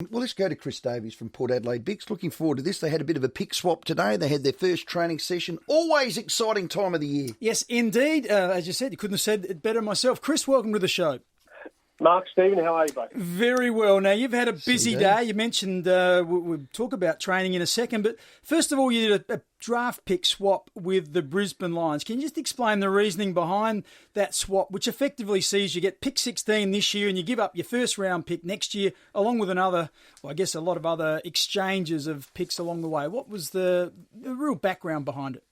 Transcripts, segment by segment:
Well, let's go to Chris Davies from Port Adelaide Bix. Looking forward to this. They had a bit of a pick swap today. They had their first training session. Always exciting time of the year. Yes, indeed. As you said, you couldn't have said it better myself. Chris, welcome to the show. Mark, Stephen, how are you both? Very well. Now, you've had a busy day. You mentioned we'll talk about training in a second, but first of all, you did a draft pick swap with the Brisbane Lions. Can you just explain the reasoning behind that swap, which effectively sees you get pick 16 this year and you give up your first round pick next year, along with another, well, I guess a lot of other exchanges of picks along the way. What was the real background behind it?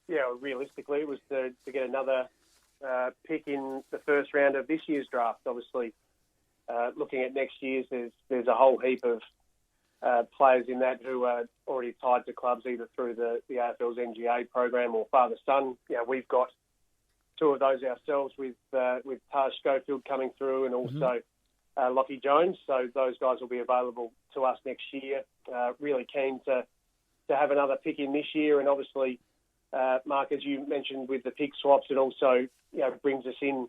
Yeah, realistically, it was to get another pick in the first round of this year's draft. Obviously, looking at next year's, there's a whole heap of players in that who are already tied to clubs either through the AFL's NGA program or father-son. We've got two of those ourselves with Taj Schofield coming through and also Lockie Jones. So those guys will be available to us next year. Really keen to have another pick in this year, and obviously, Mark, as you mentioned with the pick swaps, it also brings us in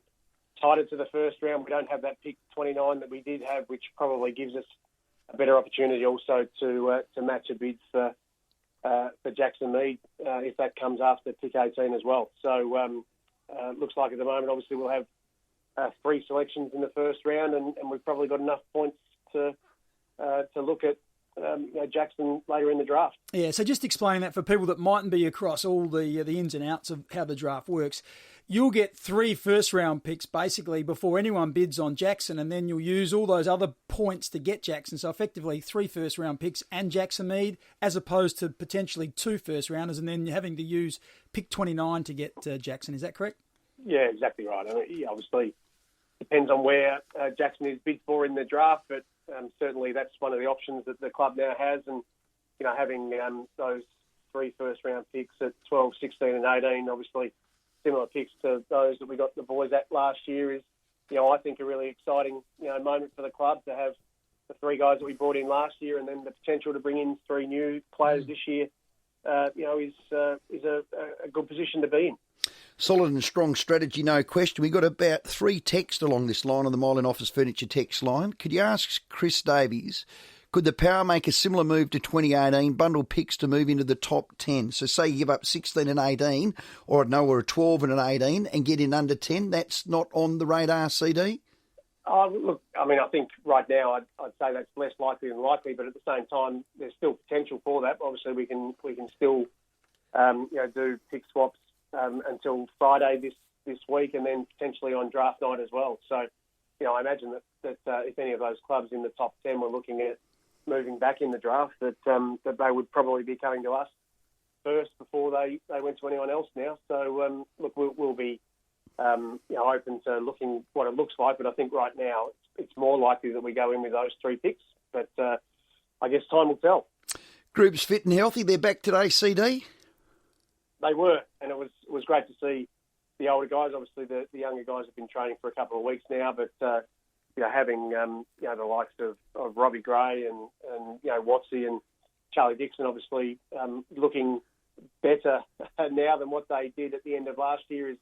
tighter to the first round. We don't have that pick 29 that we did have, which probably gives us a better opportunity also to match a bid for Jackson Mead if that comes after pick 18 as well. So looks like at the moment, obviously, we'll have 3 selections in the first round, and we've probably got enough points to look at Jackson later in the draft. Yeah, so just explain that for people that mightn't be across all the ins and outs of how the draft works. You'll get 3 first-round picks basically before anyone bids on Jackson, and then you'll use all those other points to get Jackson. So effectively 3 first-round picks and Jackson Mead, as opposed to potentially 2 first-rounders and then having to use pick 29 to get Jackson. Is that correct? Yeah, exactly right. I mean, obviously, depends on where Jackson is bid for in the draft, but certainly that's one of the options that the club now has. And, having those 3 first-round picks at 12, 16 and 18, obviously similar picks to those that we got the boys at last year is, I think a really exciting, moment for the club to have the 3 guys that we brought in last year and then the potential to bring in 3 new players this year, is a good position to be in. Solid and strong strategy, no question. We got about 3 texts along this line on the Mylan Office Furniture text line. Could you ask Chris Davies, could the Power make a similar move to 2018, bundle picks to move into the top 10? So say you give up 16 and 18, or a 12 and an 18, and get in under 10. That's not on the radar, CD? Look, I mean, I think right now I'd say that's less likely than likely, but at the same time, there's still potential for that. Obviously, we can still do pick swaps until Friday this week, and then potentially on draft night as well. So, I imagine that if any of those clubs in the top 10 were looking at moving back in the draft, that they would probably be coming to us first before they went to anyone else now. So, look, we'll be open to looking what it looks like, but I think right now it's more likely that we go in with those 3 picks. But I guess time will tell. Group's fit and healthy. They're back today, CD? They were, and it was great to see the older guys. Obviously, the younger guys have been training for a couple of weeks now, but having the likes of Robbie Gray and Watsy and Charlie Dixon, obviously looking better now than what they did at the end of last year is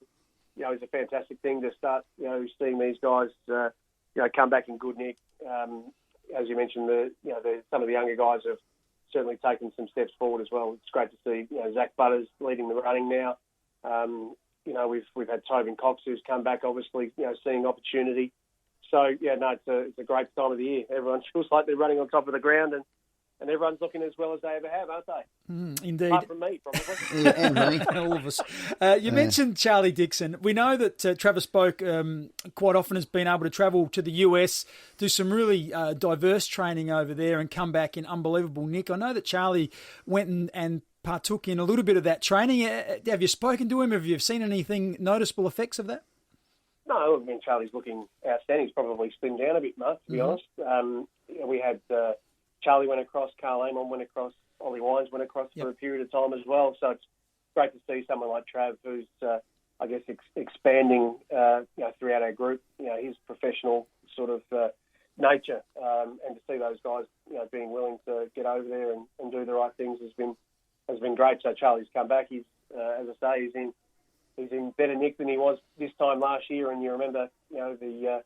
a fantastic thing to start seeing these guys come back in good nick. As you mentioned, some of the younger guys have certainly taken some steps forward as well. It's great to see Zach Butters leading the running now. We've had Tobin Cox who's come back, obviously seeing opportunity. So it's a great time of the year. Everyone feels like they're running on top of the ground, and everyone's looking as well as they ever have, aren't they? Indeed. Apart from me, probably. Yeah, and me. All of us. You mentioned Charlie Dixon. We know that Travis Boak quite often has been able to travel to the US, do some really diverse training over there and come back in unbelievable nick. I know that Charlie went and partook in a little bit of that training. Have you spoken to him? Have you seen anything noticeable effects of that? No, I mean, Charlie's looking outstanding. He's probably slimmed down a bit, Mark, to be honest. We had Charlie went across, Carl Amon went across, Ollie Wines went across for a period of time as well. So it's great to see someone like Trav who's, expanding, throughout our group, his professional sort of nature, and to see those guys, being willing to get over there and do the right things has been great. So Charlie's come back. He's, as I say, he's in better nick than he was this time last year. And you remember, the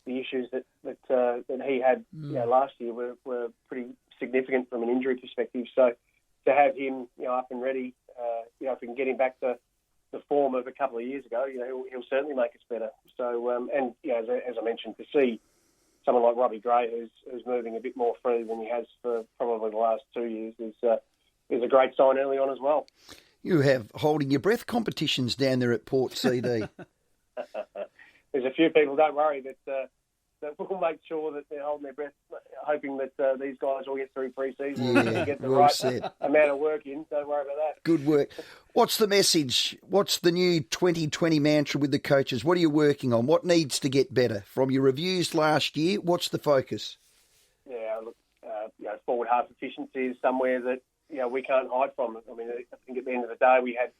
the issues that he had last year were pretty significant from an injury perspective. So to have him up and ready, if we can get him back to the form of a couple of years ago, he'll certainly make us better. So as I mentioned, to see someone like Robbie Gray who's moving a bit more freely than he has for probably the last 2 years is a great sign early on as well. You have holding your breath competitions down there at Port CD. There's a few people, don't worry, that we'll make sure that they're holding their breath, hoping that these guys will get through pre-season and get the right amount of work in. Don't worry about that. Good work. What's the message? What's the new 2020 mantra with the coaches? What are you working on? What needs to get better? From your reviews last year, what's the focus? Yeah, look, forward half efficiency is somewhere that we can't hide from. I mean, I think at the end of the day, we had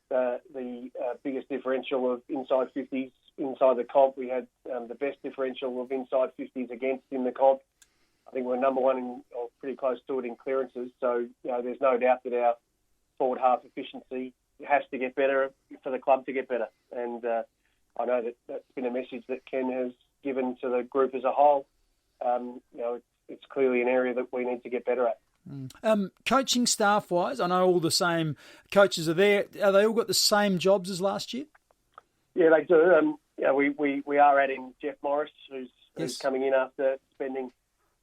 the biggest differential of inside 50s inside the comp. We had the best differential of inside 50s against in the comp. I think we're number one or pretty close to it in clearances. So, there's no doubt that our forward half efficiency has to get better for the club to get better. And I know that's been a message that Ken has given to the group as a whole. It's clearly an area that we need to get better at. Coaching staff-wise, I know all the same coaches are there. Are they all got the same jobs as last year? Yeah, they do. We are adding Jeff Morris, who's coming in after spending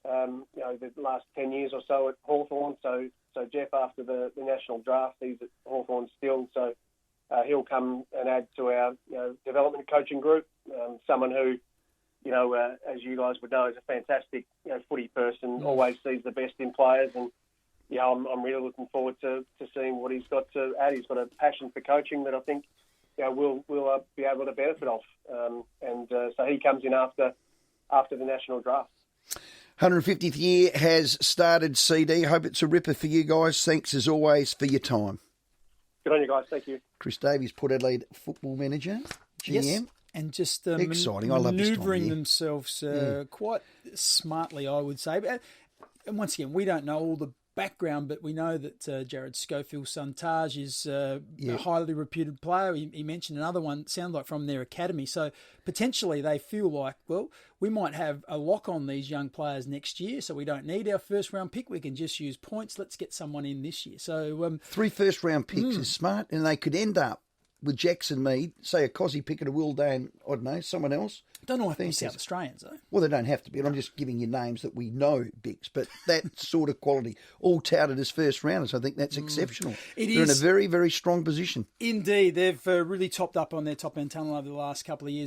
the last 10 years or so at Hawthorn. So Jeff, after the national draft, he's at Hawthorn still. So he'll come and add to our development coaching group. Someone who, as you guys would know, is a fantastic footy person. Always sees the best in players, and I'm really looking forward to seeing what he's got to add. He's got a passion for coaching that I think we'll be able to benefit off. So he comes in after the national draft. 150th year has started, CD. Hope it's a ripper for you guys. Thanks as always for your time. Good on you guys. Thank you. Chris Davies, Port Adelaide football manager, GM. Yes. And just exciting. I love this time manoeuvring themselves quite smartly, I would say. And once again, we don't know all the background, but we know that Jared Schofield's son Taj is a highly reputed player. He mentioned another one, sounds like from their academy. So potentially they feel like, well, we might have a lock on these young players next year, so we don't need our first round pick. We can just use points. Let's get someone in this year. So 3 first round picks is smart, and they could end up with Jackson Mead, say a Cozzy Pickett, a Will Dane, I don't know, someone else. Don't know if they're South Australians, though. Well, they don't have to be. I'm just giving you names that we know, Bix. But that sort of quality, all touted as first rounders, I think that's exceptional. They're in a very, very strong position. Indeed. They've really topped up on their top end talent over the last couple of years.